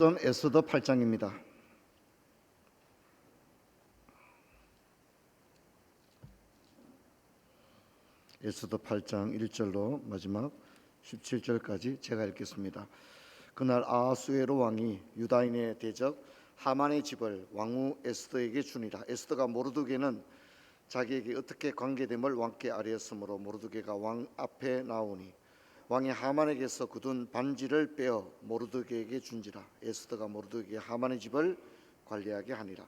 에스더 8장입니다. 에스더 8장 1절로 마지막 17절까지 제가 읽겠습니다. 그날 아하수에로 왕이 유다인의 대적 하만의 집을 왕후 에스더에게 주니라. 에스더가 모르드게는 자기에게 어떻게 관계됨을 왕께 아뢰었으므로 모르드게가 왕 앞에 나오니 왕이 하만에게서 굳은 반지를 빼어 모르드게에게 준지라. 에스더가 모르드게에게 하만의 집을 관리하게 하니라.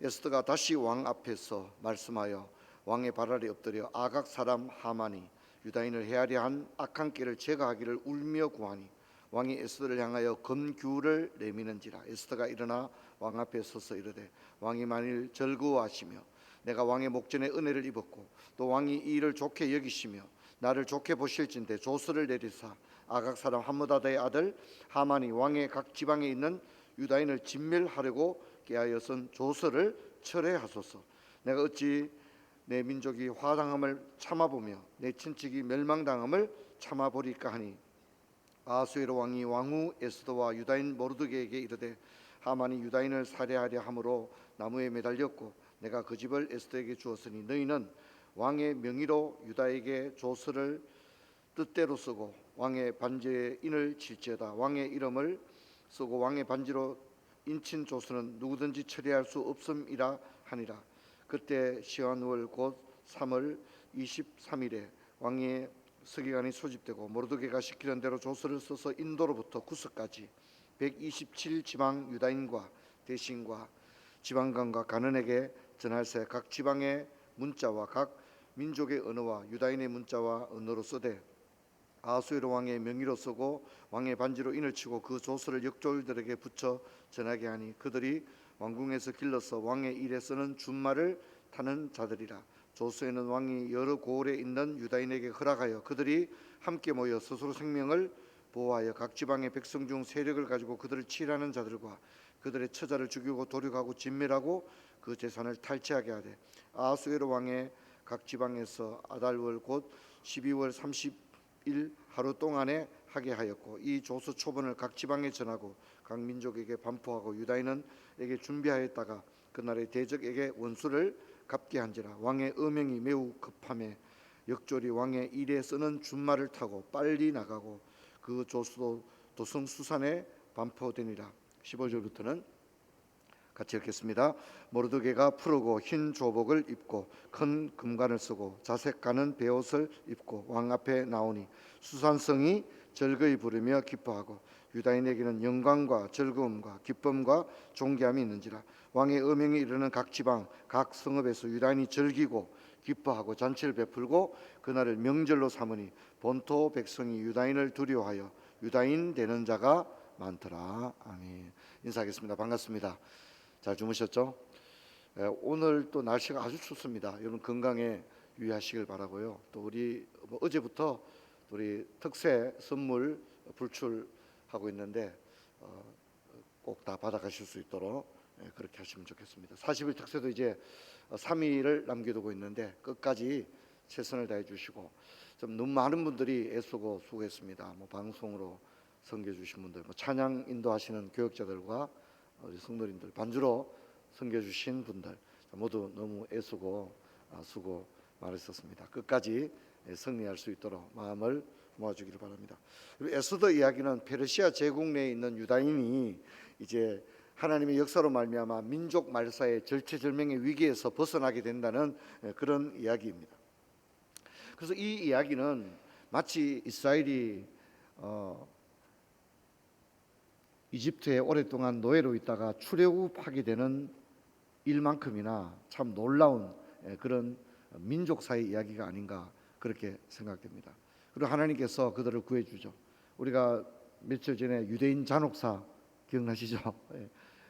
에스더가 다시 왕 앞에서 말씀하여 왕의 발 아래 엎드려 아각 사람 하만이 유다인을 헤아려 한 악한 길을 제거하기를 울며 구하니 왕이 에스더를 향하여 검규를 내미는지라. 에스더가 일어나 왕 앞에 서서 이르되 왕이 만일 즐거워하시며 내가 왕의 목전에 은혜를 입었고 또 왕이 이 일을 좋게 여기시며 나를 좋게 보실진대 조서를 내리사 아각 사람 함므다다의 아들 하만이 왕의 각 지방에 있는 유다인을 진멸하려고 깨하여선 조서를 철회하소서. 내가 어찌 내 민족이 화당함을 참아보며 내 친척이 멸망당함을 참아보리까 하니 아하수에로 왕이 왕후 에스더와 유다인 모르드게에게 이르되 하만이 유다인을 살해하려 함으로 나무에 매달렸고 내가 그 집을 에스더에게 주었으니 너희는 왕의 명의로 유다에게 조서를 뜻대로 쓰고 왕의 반지에 인을 칠지어다. 왕의 이름을 쓰고 왕의 반지로 인친 조서는 누구든지 처리할 수 없음이라 하니라. 그때 시한월 곧 3월 23일에 왕의 서기관이 소집되고 모르드게가 시키는 대로 조서를 써서 인도로부터 구스까지 127지방 유다인과 대신과 지방관과 가는에게 전할세 각 지방의 문자와 각 민족의 언어와 유다인의 문자와 언어로 쓰되 아하수에로 왕의 명의로 쓰고 왕의 반지로 인을 치고 그 조서를 역졸들에게 붙여 전하게 하니 그들이 왕궁에서 길러서 왕의 일에 쓰는 준말을 타는 자들이라. 조서에는 왕이 여러 고을에 있는 유다인에게 허락하여 그들이 함께 모여 스스로 생명을 보호하여 각 지방의 백성 중 세력을 가지고 그들을 치하는 자들과 그들의 처자를 죽이고 도륙하고 진멸하고 그 재산을 탈취하게 하되 아하수에로 왕의 각 지방에서 아달월 곧 12월 30일 하루 동안에 하게 하였고 이 조서 초본을 각 지방에 전하고 각 민족에게 반포하고 유다인에게 준비하였다가 그날의 대적에게 원수를 갚게 한지라. 왕의 어명이 매우 급함에 역졸이 왕의 일에 쓰는 준말을 타고 빨리 나가고 그 조서도 도성수산에 반포되니라. 15절부터는 같이 읽겠습니다. 모르드게가 푸르고 흰 조복을 입고 큰 금관을 쓰고 자색가는 베옷을 입고 왕 앞에 나오니 수산성이 즐거이 부르며 기뻐하고 유다인에게는 영광과 즐거움과 기쁨과 존귀함이 있는지라. 왕의 어명이 이르는 각 지방 각 성읍에서 유다인이 즐기고 기뻐하고 잔치를 베풀고 그날을 명절로 삼으니 본토 백성이 유다인을 두려워하여 유다인 되는 자가 많더라. 아멘. 인사하겠습니다. 반갑습니다. 잘 주무셨죠? 오늘 또 날씨가 아주 춥습니다. 여러분 건강에 유의하시길 바라고요. 또 우리 어제부터 우리 특세 선물 불출하고 있는데 꼭 다 받아가실 수 있도록 그렇게 하시면 좋겠습니다. 40일 특세도 이제 3일을 남겨두고 있는데 끝까지 최선을 다해 주시고 좀 너무 많은 분들이 애쓰고 수고했습니다. 방송으로 섬겨 주신 분들, 찬양 인도하시는 교역자들과 우리 성도님들, 반주로 섬겨주신 분들 모두 너무 애쓰고 수고 많으셨습니다. 끝까지 승리할 수 있도록 마음을 모아주기를 바랍니다. 에스더 이야기는 페르시아 제국 내에 있는 유다인이 이제 하나님의 역사로 말미암아 민족 말사의 절체절명의 위기에서 벗어나게 된다는 그런 이야기입니다. 그래서 이 이야기는 마치 이스라엘이 이집트에 오랫동안 노예로 있다가 출애굽하게 되는 일만큼이나 참 놀라운 그런 민족사의 이야기가 아닌가 그렇게 생각됩니다. 그리고 하나님께서 그들을 구해주죠. 우리가 며칠 전에 유대인 잔혹사 기억나시죠?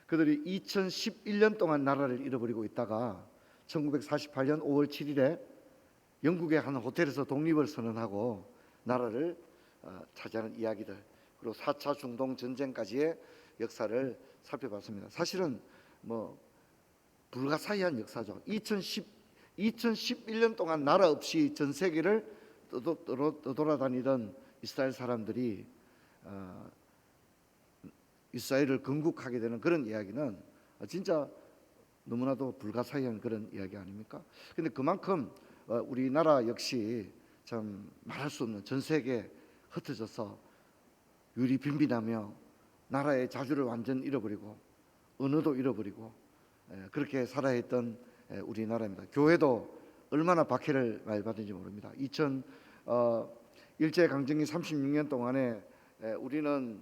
그들이 2011년 동안 나라를 잃어버리고 있다가 1948년 5월 7일에 영국의 한 호텔에서 독립을 선언하고 나라를 차지하는 이야기들, 그리고 4차 중동 전쟁까지의 역사를 살펴봤습니다. 사실은 불가사의한 역사죠. 2011년 동안 나라 없이 전 세계를 떠돌아다니던 이스라엘 사람들이 이스라엘을 건국하게 되는 그런 이야기는 진짜 너무나도 불가사의한 그런 이야기 아닙니까? 근데 그만큼 우리나라 역시 참 말할 수 없는 전 세계에 흩어져서 유리 빈빈하며 나라의 자주를 완전 잃어버리고 언어도 잃어버리고 그렇게 살아야 했던 우리나라입니다. 교회도 얼마나 박해를 많이 받은지 모릅니다. 일제강점기 36년 동안에 우리는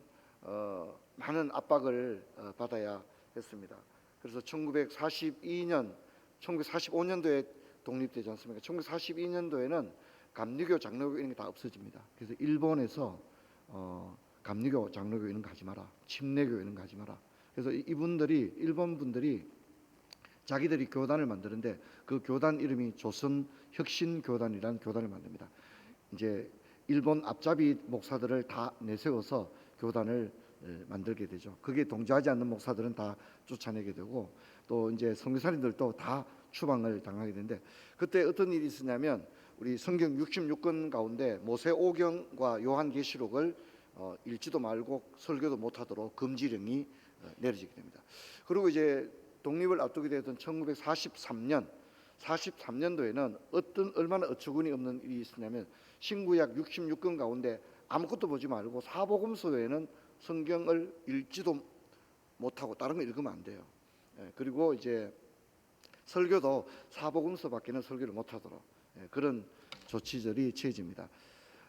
많은 압박을 받아야 했습니다. 그래서 1945년도에 독립되지 않습니까? 1942년도에는 감리교, 장로교 이런 게 다 없어집니다. 그래서 일본에서 감리교, 장로교 이런 거 하지 마라, 침례교 이런 거 하지 마라. 그래서 일본 분들이 자기들이 교단을 만드는데 그 교단 이름이 조선혁신교단이라는 교단을 만듭니다. 이제 일본 앞잡이 목사들을 다 내세워서 교단을 만들게 되죠. 그게 동조하지 않는 목사들은 다 쫓아내게 되고 또 이제 선교사님들도 다 추방을 당하게 되는데 그때 어떤 일이 있었냐면 우리 성경 66권 가운데 모세오경과 요한계시록을 읽지도 말고 설교도 못하도록 금지령이 내려지게 됩니다. 그리고 이제 독립을 앞두게 되던 1943년도에는 얼마나 어처구니 없는 일이 있었냐면 신구약 66권 가운데 아무것도 보지 말고 사복음서 외에는 성경을 읽지도 못하고 다른 거 읽으면 안 돼요. 그리고 이제 설교도 사복음서밖에는 설교를 못하도록 그런 조치들이 취해집니다.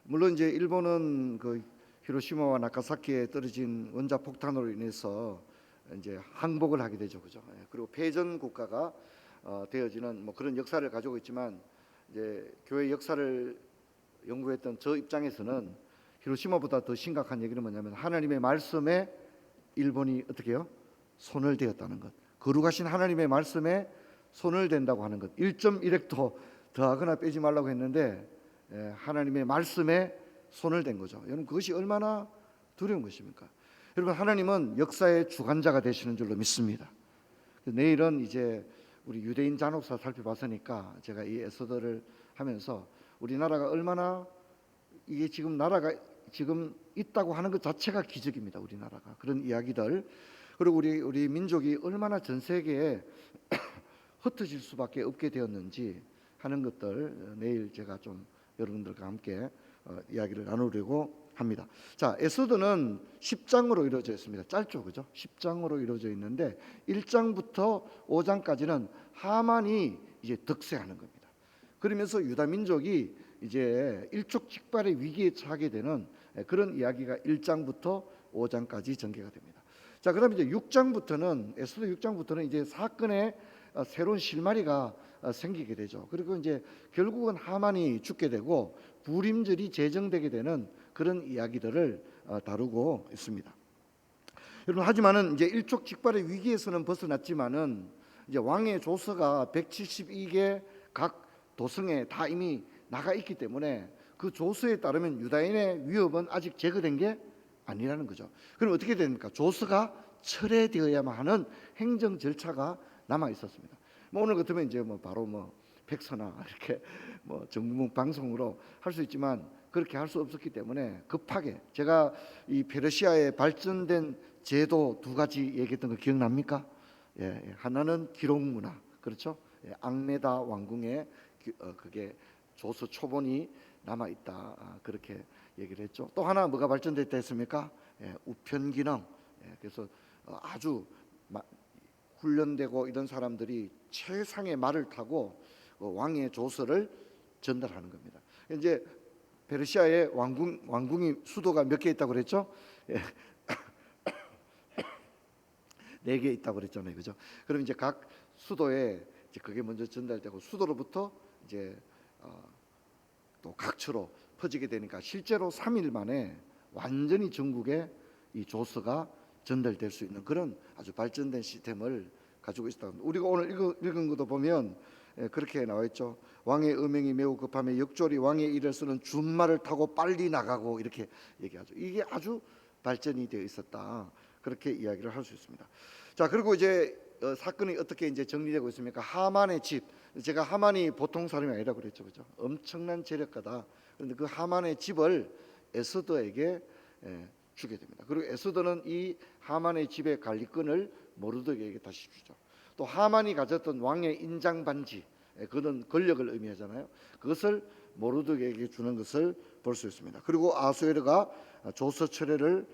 물론 이제 일본은 그 히로시마와 나가사키에 떨어진 원자 폭탄으로 인해서 이제 항복을 하게 되죠, 그죠? 그리고 패전 국가가 되어지는 뭐 그런 역사를 가지고 있지만 이제 교회 역사를 연구했던 저 입장에서는 히로시마보다 더 심각한 얘기는 뭐냐면 하나님의 말씀에 일본이 어떻게 해요? 손을 대었다는 것. 거룩하신 하나님의 말씀에 손을 댄다고 하는 것. 1.1획도 더하거나 빼지 말라고 했는데 하나님의 말씀에 손을 댄 거죠. 여러분 그것이 얼마나 두려운 것입니까? 여러분 하나님은 역사의 주관자가 되시는 줄로 믿습니다. 내일은 이제 우리 유대인 잔혹사 살펴봤으니까 제가 이 에스더를 하면서 우리나라가 얼마나 이게 지금 나라가 지금 있다고 하는 것 자체가 기적입니다. 우리나라가 그런 이야기들 그리고 우리 민족이 얼마나 전 세계에 흩어질 수밖에 없게 되었는지 하는 것들 내일 제가 좀 여러분들과 함께 이야기를 나누려고 합니다. 자, 에스더는 10장으로 이루어져 있습니다. 짧죠, 그죠? 10장으로 이루어져 있는데 1장부터 5장까지는 하만이 이제 득세하는 겁니다. 그러면서 유다 민족이 이제 일촉즉발의 위기에 처하게 되는 그런 이야기가 1장부터 5장까지 전개가 됩니다. 자, 그럼 이제 6장부터는 에스더 6장부터는 이제 사건의 새로운 실마리가 생기게 되죠. 그리고 이제 결국은 하만이 죽게 되고 불임절이 제정되게 되는 그런 이야기들을 다루고 있습니다. 여러분 하지만은 이제 일촉즉발의 위기에서는 벗어났지만은 이제 왕의 조서가 172개 각 도성에 다 이미 나가 있기 때문에 그 조서에 따르면 유다인의 위협은 아직 제거된 게 아니라는 거죠. 그럼 어떻게 됩니까? 조서가 철회되어야만 하는 행정 절차가 남아 있었습니다. 뭐 오늘 같으면 이제 뭐 바로 뭐 팩스나 이렇게 뭐 전국 방송으로 할 수 있지만 그렇게 할 수 없었기 때문에 급하게 제가 이 페르시아의 발전된 제도 두 가지 얘기했던 거 기억납니까? 하나는 기록문화, 그렇죠? 앙메다 왕궁에 그게 조서 초본이 남아 있다 그렇게 얘기를 했죠. 또 하나 뭐가 발전됐다 했습니까? 우편 기능. 그래서 아주 훈련되고 이런 사람들이 최상의 말을 타고 왕의 조서를 전달하는 겁니다. 이제 페르시아의 왕궁이 수도가 몇 개 있다고 그랬죠? 4개 있다고 그랬잖아요, 그죠? 그럼 이제 각 수도에 이제 그게 먼저 전달되고 수도로부터 이제 또 각처로 퍼지게 되니까 실제로 3일 만에 완전히 전국에 이 조서가 전달될 수 있는 그런 아주 발전된 시스템을 가지고 있다. 우리가 오늘 읽은 것도 보면 그렇게 나와 있죠. 왕의 음행이 매우 급하며 역졸이 왕의 일을 쓰는 준말을 타고 빨리 나가고 이렇게 얘기하죠. 이게 아주 발전이 되어 있었다. 그렇게 이야기를 할 수 있습니다. 자, 그리고 이제 사건이 어떻게 이제 정리되고 있습니까? 하만의 집. 제가 하만이 보통 사람이 아니라 그랬죠, 그죠? 엄청난 재력가다. 그런데 그 하만의 집을 에스더에게 주게 됩니다. 그리고 에스더는 이 하만의 집의 관리권을 모르드게에게 다시 주죠. 또 하만이 가졌던 왕의 인장 반지, 그는 권력을 의미하잖아요. 그것을 모르드게에게 주는 것을 볼 수 있습니다. 그리고 아수에르가 조서 철회를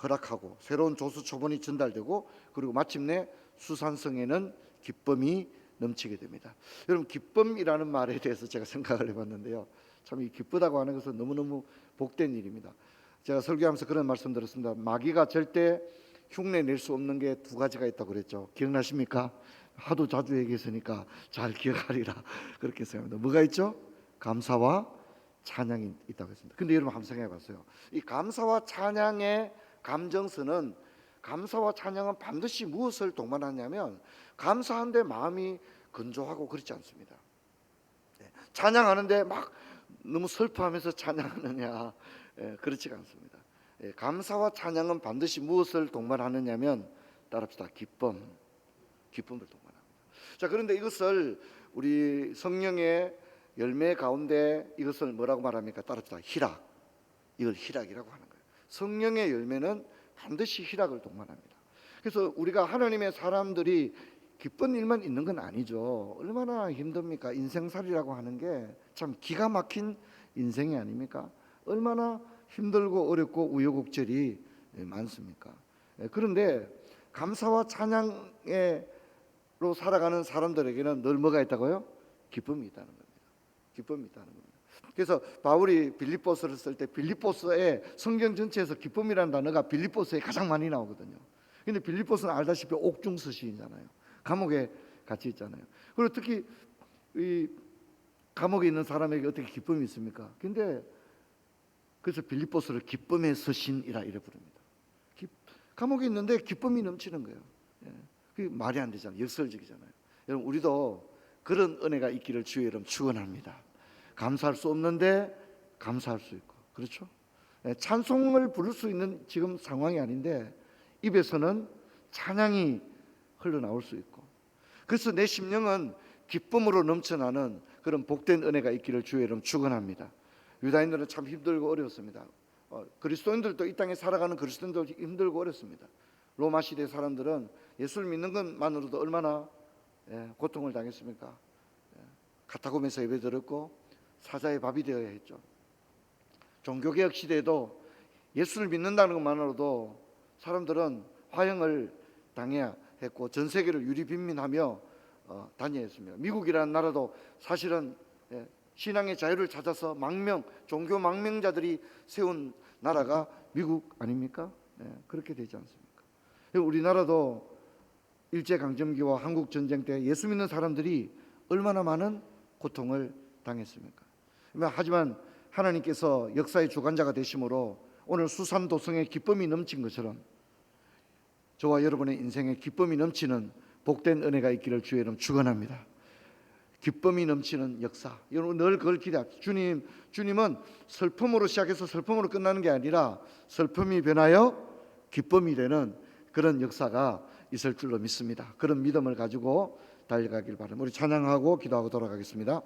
허락하고 새로운 조서 초본이 전달되고, 그리고 마침내 수산성에는 기쁨이 넘치게 됩니다. 여러분, 기쁨이라는 말에 대해서 제가 생각을 해봤는데요, 참 이 기쁘다고 하는 것은 너무너무 복된 일입니다. 제가 설교하면서 그런 말씀 들었습니다. 마귀가 절대 흉내 낼 수 없는 게 두 가지가 있다고 그랬죠. 기억나십니까? 하도 자주 얘기했으니까 잘 기억하리라 그렇게 생각합니다. 뭐가 있죠? 감사와 찬양이 있다고 했습니다. 근데 여러분 한번 생각해 봤어요. 이 감사와 찬양의 감정선은, 감사와 찬양은 반드시 무엇을 동반하냐면 감사한데 마음이 건조하고 그렇지 않습니다. 찬양하는데 막 너무 슬퍼하면서 찬양하느냐, 그렇지가 않습니다. 감사와 찬양은 반드시 무엇을 동반하느냐면, 따라합시다, 기쁨을 동반합니다. 자, 그런데 이것을 우리 성령의 열매 가운데 이것을 뭐라고 말합니까? 따라합시다, 희락. 이걸 희락이라고 하는 거예요. 성령의 열매는 반드시 희락을 동반합니다. 그래서 우리가 하나님의 사람들이 기쁜 일만 있는 건 아니죠. 얼마나 힘듭니까? 인생살이라고 하는 게 참 기가 막힌 인생이 아닙니까? 얼마나 힘들고 어렵고 우여곡절이 많습니까? 그런데 감사와 찬양으로 살아가는 사람들에게는 늘 뭐가 있다고요? 기쁨이 있다는 겁니다. 기쁨이 있다는 겁니다. 그래서 바울이 빌립보서를 쓸 때 빌립보서의 성경 전체에서 기쁨이라는 단어가 빌립보서에 가장 많이 나오거든요. 근데 빌립보서는 알다시피 옥중 서신이잖아요. 감옥에 갇혀 있잖아요. 그리고 특히 이 감옥에 있는 사람에게 어떻게 기쁨이 있습니까? 근데 그래서 빌립보서를 기쁨의 서신이라 이래 부릅니다. 감옥에 있는데 기쁨이 넘치는 거예요. 그게 말이 안 되잖아요. 역설적이잖아요. 여러분, 우리도 그런 은혜가 있기를 주의 이름 축원합니다. 감사할 수 없는데 감사할 수 있고, 그렇죠? 찬송을 부를 수 있는 지금 상황이 아닌데 입에서는 찬양이 흘러나올 수 있고, 그래서 내 심령은 기쁨으로 넘쳐나는 그런 복된 은혜가 있기를 주의 이름 축원합니다. 유다인들은 참 힘들고 어려웠습니다. 그리스도인들도, 이 땅에 살아가는 그리스도인들도 힘들고 어렵습니다. 로마 시대 사람들은 예수를 믿는 것만으로도 얼마나 고통을 당했습니까? 카타콤에서 예배드렸고 사자의 밥이 되어야 했죠. 종교개혁 시대에도 예수를 믿는다는 것만으로도 사람들은 화형을 당해야 했고 전 세계를 유리빈민하며 다녀야 했습니다. 미국이라는 나라도 사실은 신앙의 자유를 찾아서 종교 망명자들이 세운 나라가 미국 아닙니까? 그렇게 되지 않습니까? 우리나라도 일제강점기와 한국전쟁 때 예수 믿는 사람들이 얼마나 많은 고통을 당했습니까? 하지만 하나님께서 역사의 주관자가 되심으로 오늘 수산도성에 기쁨이 넘친 것처럼 저와 여러분의 인생에 기쁨이 넘치는 복된 은혜가 있기를 주의 이름 축원합니다. 기쁨이 넘치는 역사, 여러분 늘 그걸 기대합시다. 주님은 슬픔으로 시작해서 슬픔으로 끝나는 게 아니라 슬픔이 변하여 기쁨이 되는 그런 역사가 있을 줄로 믿습니다. 그런 믿음을 가지고 달려가길 바랍니다. 우리 찬양하고 기도하고 돌아가겠습니다.